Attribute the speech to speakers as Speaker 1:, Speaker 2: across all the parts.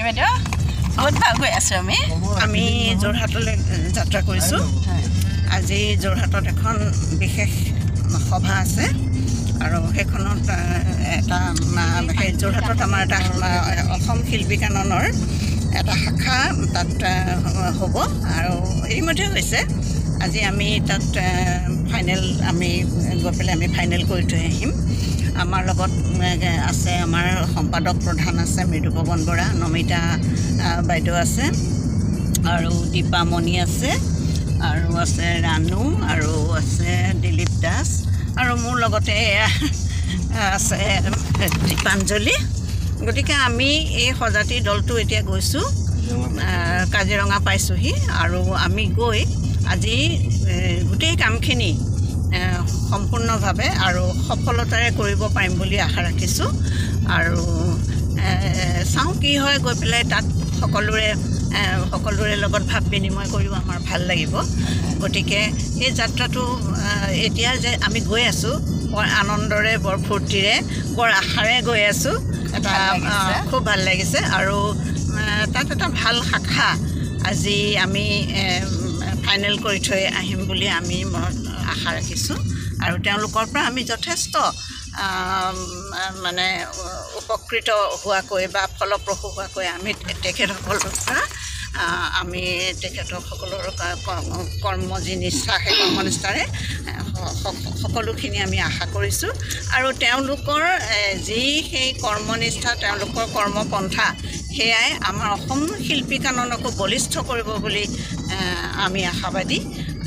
Speaker 1: বাইদেউ বহুত ভাল গৈ আছোঁ আমি যোৰহাটলৈ যাত্ৰা কৰিছোঁ আজি যোৰহাটত এখন বিশেষ সভা আছে আৰু সেইখনত এটা সেই যোৰহাটত আমাৰ এটা অসম শিল্পী কাননৰ এটা শাখা তাত হ'ব আৰু ইতিমধ্যে হৈছে আজি আমি তাত ফাইনেল আমি গৈ পেলাই আমি ফাইনেল কৰি থৈ আহিম আমাৰ লগত আছে আমাৰ সম্পাদক প্ৰধান আছে মৃদুপৱন বৰা নমিতা বাইদেউ আছে আৰু দীপামণি আছে আৰু আছে ৰানু আৰু আছে দিলীপ দাস আৰু মোৰ লগতে আছে দীপাঞ্জলি গতিকে আমি এই সজাতি দলটো এতিয়া গৈছোঁ কাজিৰঙা পাইছোঁহি আৰু আমি গৈ আজি গোটেই কামখিনি সম্পূৰ্ণভাৱে আৰু সফলতাৰে কৰিব পাৰিম বুলি আশা ৰাখিছোঁ আৰু চাওঁ কি হয় গৈ পেলাই তাত সকলোৰে লগত ভাৱ বিনিময় কৰিও আমাৰ ভাল লাগিব গতিকে এই যাত্ৰাটো এতিয়া যে আমি গৈ আছোঁ বৰ আনন্দৰে বৰ ফূৰ্তিৰে বৰ আশাৰে গৈ আছোঁ এটা খুব ভাল লাগিছে আৰু তাত এটা ভাল শাখা আজি আমি ফাইনেল কৰি থৈ আহিম বুলি আমি আশা ৰাখিছোঁ আৰু তেওঁলোকৰ পৰা আমি যথেষ্ট মানে উপকৃত হোৱাকৈ বা ফলপ্ৰসূ হোৱাকৈ আমি তেখেতসকলৰ পৰা আমি তেখেতসকলৰ কৰ্ম যি নিষ্ঠা সেই কৰ্মনিষ্ঠাৰে সকলোখিনি আমি আশা কৰিছোঁ আৰু তেওঁলোকৰ যি সেই কৰ্মনিষ্ঠা তেওঁলোকৰ কৰ্মপন্থা সেয়াই আমাৰ অসম শিল্পী কাননকো বলিষ্ঠ কৰিব বুলি আমি আশাবাদী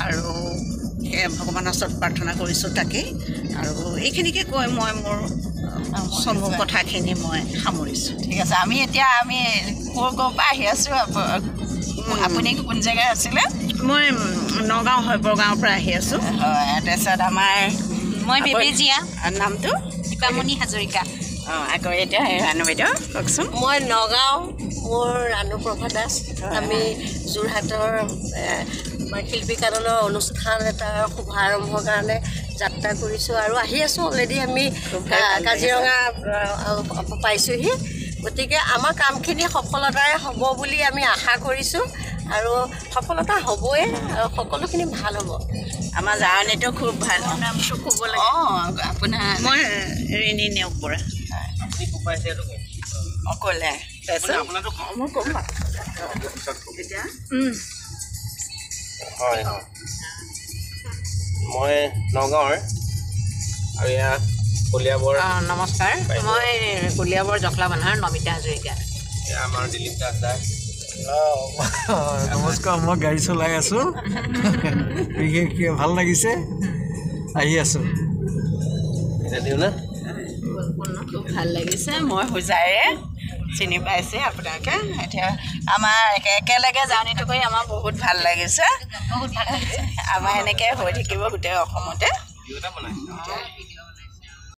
Speaker 1: আৰু ভগৱানৰ ওচৰত প্ৰাৰ্থনা কৰিছোঁ তাকেই আৰু এইখিনিকে কৈ মই মোৰ চমু কথাখিনি মই সামৰিছোঁ
Speaker 2: ঠিক আছে আমি এতিয়া ক'ৰ পৰা আহি আছোঁ আপুনি কোন জেগাত আছিলে
Speaker 1: মই নগাঁও হৈবৰগাঁৱৰ পৰা আহি আছোঁ
Speaker 2: হয় তাৰপিছত
Speaker 3: মই বেবেজীয়া
Speaker 1: নামটো
Speaker 3: দীপামণি হাজৰিকা
Speaker 2: আকৌ এতিয়া ৰাণু বাইদেউ কওকচোন
Speaker 4: মই নগাঁও মোৰ ৰাণুপ্ৰভা দাস আমি যোৰহাটৰ শিল্পী কাননৰ অনুষ্ঠান এটাৰ শুভাৰম্ভৰ কাৰণে যাত্ৰা কৰিছোঁ আৰু আহি আছোঁ অলৰেডি আমি কাজিৰঙা পাইছোঁহি গতিকে আমাৰ কামখিনি সফলতাৰে হ'ব বুলি আমি আশা কৰিছোঁ আৰু সফলতা হ'বই আৰু সকলোখিনি ভাল হ'ব
Speaker 2: আমাৰ জাৰ্ণিটো খুব ভাল
Speaker 1: নামটো ক'ব লাগে
Speaker 2: আপোনাৰ
Speaker 1: মই ৰিণী নেওগ বৰা
Speaker 2: অকলে
Speaker 1: মই ক'ম এতিয়া
Speaker 5: হয় মই নগাঁৱৰ আৰু এয়া কলিয়াবৰ
Speaker 3: নমস্কাৰ মই কলিয়াবৰ জখলা বান্ধাৰ নমিতা হাজৰিকা
Speaker 5: এয়া আমাৰ দিলীপ দাস দাস
Speaker 6: নমস্কাৰ মই গাড়ী চলাই আছোঁ বিশেষকৈ ভাল লাগিছে আহি আছোঁ
Speaker 5: এতিয়া দিওঁ না
Speaker 2: খুব ভাল লাগিছে মই হোজাইৰে চিনি পাইছে আপোনালোকে এতিয়া আমাৰ একেলগে জাৰ্ণিটো কৰি আমাৰ বহুত ভাল লাগিছে আমাৰ এনেকৈ হৈ থাকিব গোটেই অসমতে